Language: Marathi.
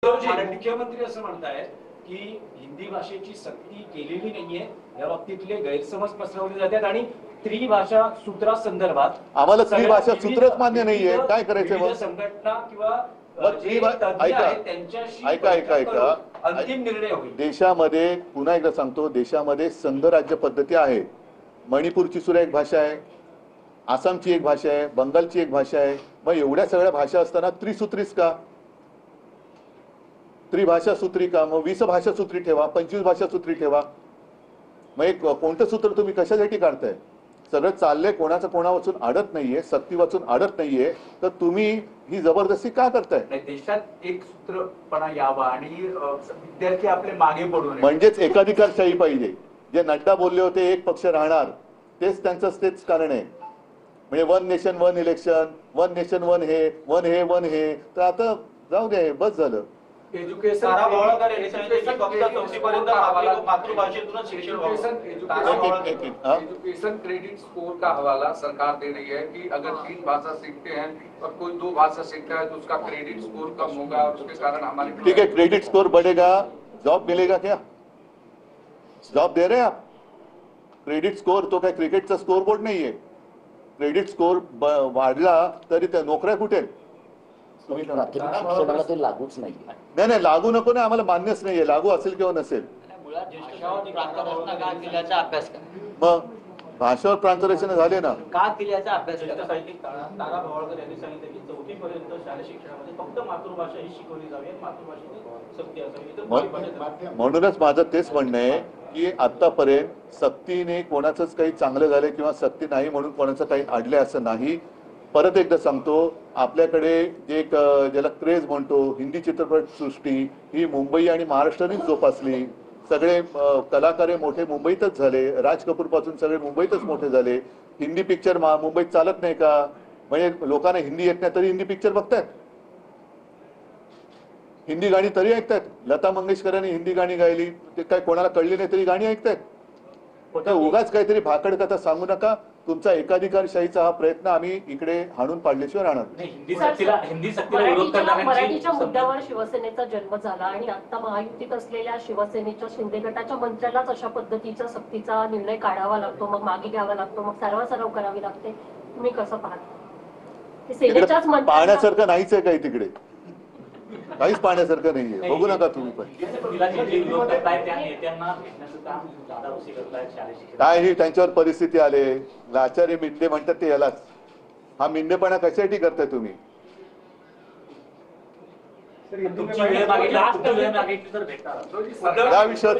मुख्यमंत्री असं म्हणतायत की हिंदी भाषेची सक्ती केलेली नाहीये, या बाबतीतले गैरसमज पसरवले जातात आणि त्रिभाषा सूत्रासंदर्भात आम्हाला त्रिभाषा सूत्रच मान्य नाहीये. काय करायचंय मग? संघटना किंवा ऐका अंतिम निर्णय होईल. देशामध्ये पुन्हा एकदा सांगतो, देशामध्ये संघ राज्य पद्धती आहे. मणिपूरची सुद्धा एक भाषा आहे, आसामची एक भाषा आहे, बंगालची एक भाषा आहे. मग एवढ्या सगळ्या भाषा असताना त्रिसूत्रीच का? त्रिभाषा सूत्री का? मग 20 भाषा सूत्री ठेवा, 25 भाषा सूत्री ठेवा. मग एक कोणतं सूत्र तुम्ही कशासाठी काढताय? सगळं चाललंय, कोणाचं कोणा वाचून अडत नाहीये, सक्ती वाचून अडत नाहीये, तर तुम्ही ही जबरदस्ती का करताय? देशात एक सूत्रपणा यावा आणि विद्यार्थी आपले मागे पडू नये, म्हणजेच एकाधिकारशाही पाहिजे. जे नड्डा बोलले होते एक पक्ष राहणार, तेच कारण आहे. म्हणजे one nation one election, one nation one हे, वन हे वन हे. तर आता जाऊ दे, बस झालं. एज्युकेशन क्रेडिट स्कोर का हवाला सरकार दे रही है कि अगर 3 भाषा सीखते हैं और कोई 2 भाषा सीखता है तो उसका क्रेडिट स्कोर कम होगा और उसके कारण हमारे ठीक है, क्रेडिट स्कोर बढ़ेगा, जॉब मिलेगा क्या? जॉब दे रहे हैं आप? क्रेडिट स्कोर तो काय क्रिकेटचा स्कोर बोर्ड नाहीये. क्रेडिट स्कोर वाढला तरी त्या नोकऱ्या कुठे? शिक्षणाला ते लागूच नाही. नाही, लागू नको ना, आम्हाला मान्यच नाहीये. लागू असेल किंवा नसेल. मग भाषावर प्रांतरचना झाले ना. का केल्याचा अभ्यास तारा भवाळकर यांनी सांगितलं की 4थी पर्यंत शालेय शिक्षणामध्ये फक्त मातृभाषा ही शिकवली जावी, मातृभाषेने सक्ती असावी. म्हणूनच माझं तेच म्हणणं आहे की आतापर्यंत सक्तीने कोणाचंच काही चांगलं झालं किंवा सक्ती नाही म्हणून कोणाचं काही अडले असं नाही. परत एकदा सांगतो, आपल्याकडे जे एक ज्याला क्रेज म्हणतो, हिंदी चित्रपट सृष्टी ही मुंबई आणि महाराष्ट्रानेच जोपासली. सगळे कलाकार मोठे मुंबईतच झाले. राज कपूर पासून सगळे मुंबईतच मोठे झाले. हिंदी पिक्चर मुंबईत चालत नाही का? म्हणजे लोकांना हिंदी येत नाही तरी हिंदी पिक्चर बघतात, हिंदी गाणी तरी ऐकतात. लता मंगेशकरांनी हिंदी गाणी गायली, ते काय कोणाला कळली नाही तरी गाणी ऐकतात. उगाच काहीतरी भाकड कथा सांगू नका. तुमचा एकाधिकारशाहीचा हा प्रयत्न आम्ही इकडे हाणून पाडल्याशिवाय राहणार नाही. मराठीच्या मुद्द्यावर शिवसेनेचा जन्म झाला आणि आता महायुतीत असलेल्या शिवसेनेच्या शिंदे गटाच्या मंत्र्यालाच अशा पद्धतीचा सक्तीचा निर्णय काढावा लागतो, मग मागे घ्यावा लागतो, मग सर्व करावी लागते. तुम्ही कसं पाहता? पाहण्यासारखं नाहीच आहे काही तिकडे, काहीच पाहण्यासारखं नाहीये. बघू नका तुम्ही पण. काय ही त्यांच्यावर परिस्थिती आले. आचार्य मिंडे म्हणतात ते यालाच. हा मिंडेपणा कशासाठी करताय तुम्ही? या विषयावर